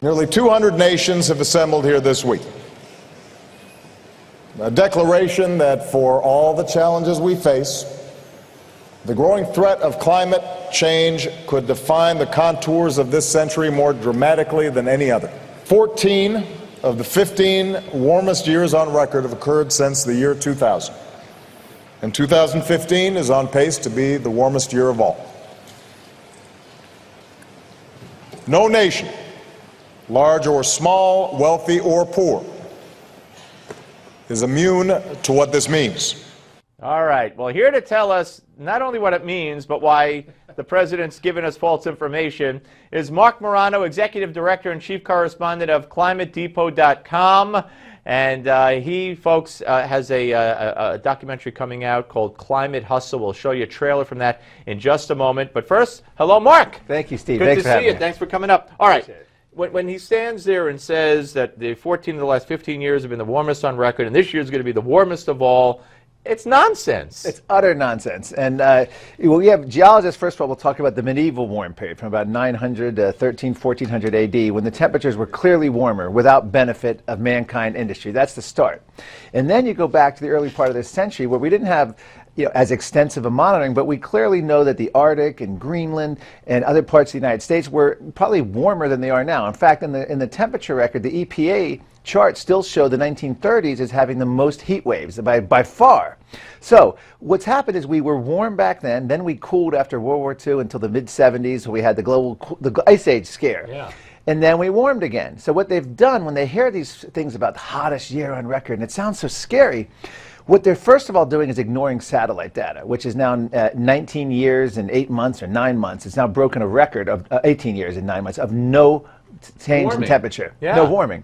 Nearly 200 nations have assembled here this week. A declaration that for all the challenges we face, the growing threat of climate change could define the contours of this century more dramatically than any other. 14 of the 15 warmest years on record have occurred since the year 2000. And 2015 is on pace to be the warmest year of all. No nation, large or small, wealthy or poor, is immune to what this means. All right. Well, here to tell us not only what it means, but why the president's given us false information is Marc Morano, Executive Director and Chief Correspondent of ClimateDepot.com. And he, folks, has a documentary coming out called Climate Hustle. We'll show you a trailer from that in just a moment. But first, hello, Mark. Thank you, Steve. Good Thanks to for see having you. me. Thanks for coming up. All right. When he stands there and says that the 14 of the last 15 years have been the warmest on record, and this year is going to be the warmest of all, it's nonsense. It's utter nonsense. And we have geologists, first of all, we'll talk about the medieval warm period from about 900 to 1400 AD, when the temperatures were clearly warmer without benefit of mankind industry. That's the start. And then you go back to the early part of this century where we didn't have as extensive a monitoring, but we clearly know that the Arctic and Greenland and other parts of the United States were probably warmer than they are now. In fact, in the temperature record, the EPA charts still show the 1930s as having the most heat waves by far. So what's happened is we were warm back then we cooled after World War II until the mid-70s, so we had the Ice Age scare. Yeah. And then we warmed again. So what they've done when they hear these things about the hottest year on record, and it sounds so scary, what they're first of all doing is ignoring satellite data, which is now 19 years and 8 months or 9 months. It's now broken a record of 18 years and 9 months of no change in temperature, no warming.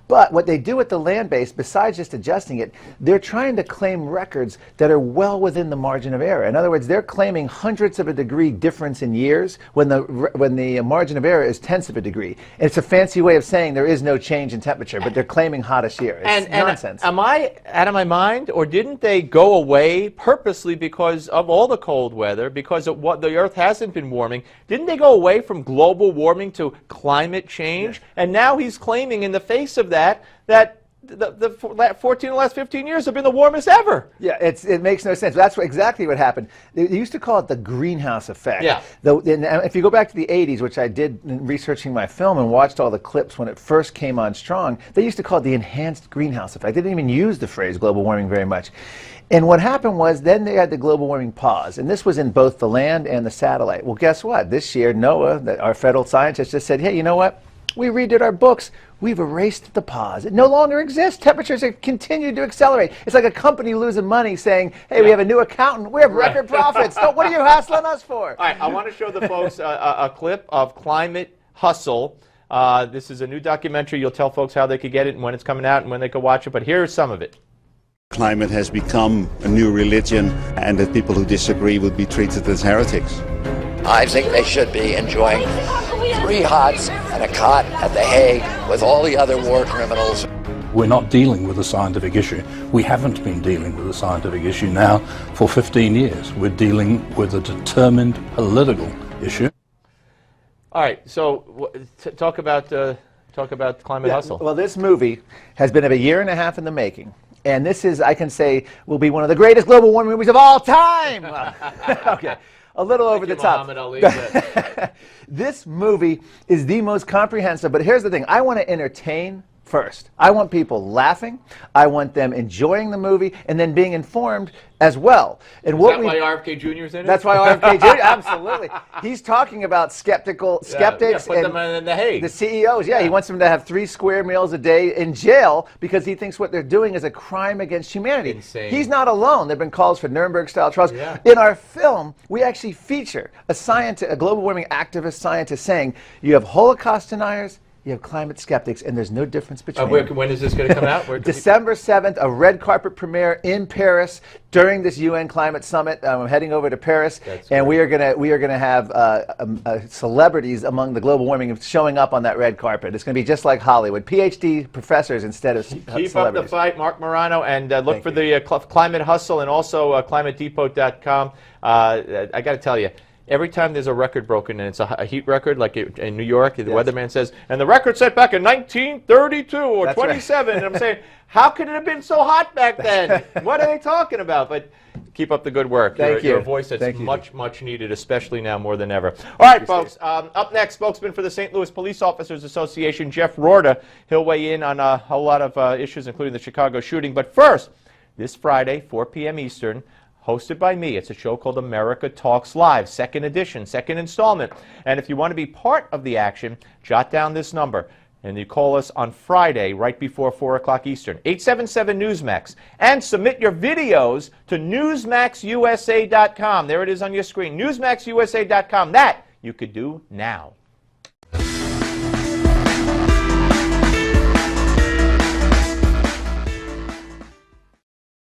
But what they do at the land base, besides just adjusting it, they're trying to claim records that are well within the margin of error. In other words, they're claiming hundredths of a degree difference in years when the margin of error is tenths of a degree. And it's a fancy way of saying there is no change in temperature, but they're claiming hottest year. It's nonsense. Am I out of my mind, or didn't they go away purposely because of all the cold weather, because of what the Earth hasn't been warming? Didn't they go away from global warming to climate change? Yeah. And now he's claiming in the face of that the 14 of the last 15 years have been the warmest ever. Yeah, it makes no sense. That's exactly what happened. They used to call it the greenhouse effect. Yeah. If you go back to the 80s, which I did in researching my film and watched all the clips when it first came on strong, they used to call it the enhanced greenhouse effect. They didn't even use the phrase global warming very much. And what happened was then they had the global warming pause, and this was in both the land and the satellite. Well, guess what? This year, NOAA, our federal scientists, just said, hey, you know what? We redid our books. We've erased the pause. It no longer exists. Temperatures have continued to accelerate. It's like a company losing money saying, hey, we have a new accountant. We have record profits. So what are you hassling us for? All right, I want to show the folks a clip of Climate Hustle. This is a new documentary. You'll tell folks how they could get it and when it's coming out and when they could watch it, but here's some of it. Climate has become a new religion, and that people who disagree would be treated as heretics. I think they should be enjoying 3 hots and a cot at The Hague with all the other war criminals. We're not dealing with a scientific issue. We haven't been dealing with a scientific issue now for 15 years. We're dealing with a determined political issue. All right, so talk about Climate Hustle. Well, this movie has been a year and a half in the making. And this is, I can say, will be one of the greatest global warming movies of all time. Okay. A little over the top. This movie is the most comprehensive, but here's the thing. I want to entertain first. I want people laughing. I want them enjoying the movie and then being informed as well. And is that why RFK Jr.'s in it? That's why RFK Jr. Absolutely. He's talking about skeptics put them in the Hague. The CEOs. Yeah, he wants them to have 3 square meals a day in jail because he thinks what they're doing is a crime against humanity. Insane. He's not alone. There have been calls for Nuremberg-style trials. Yeah. In our film, we actually feature a global warming activist scientist saying you have Holocaust deniers, you have climate skeptics, and there's no difference between them. When is this going to come out? December 7th, a red carpet premiere in Paris during this UN climate summit. I'm heading over to Paris, and we are gonna have celebrities among the global warming showing up on that red carpet. It's going to be just like Hollywood, PhD professors instead of celebrities. Keep up the fight, Marc Morano, and look for the Climate Hustle and also ClimateDepot.com. I got to tell you, Every time there's a record broken, and it's a heat record, like in New York, the Yes. weatherman says, and the record set back in 1932 or That's right. 27, and I'm saying, how could it have been so hot back then? What are they talking about? But keep up the good work. Thank Your you. voice that's Thank you. much needed, especially now more than ever. All right, folks, up next, spokesman for the St. Louis Police Officers Association, Jeff Rorta. He'll weigh in on a whole lot of issues, including the Chicago shooting. But first, this Friday, 4 p.m. Eastern, hosted by me. It's a show called America Talks Live, second edition, second installment. And if you want to be part of the action, jot down this number. And you call us on Friday right before 4 o'clock Eastern, 877-NEWSMAX. And submit your videos to NewsmaxUSA.com. There it is on your screen, NewsmaxUSA.com. That you could do now.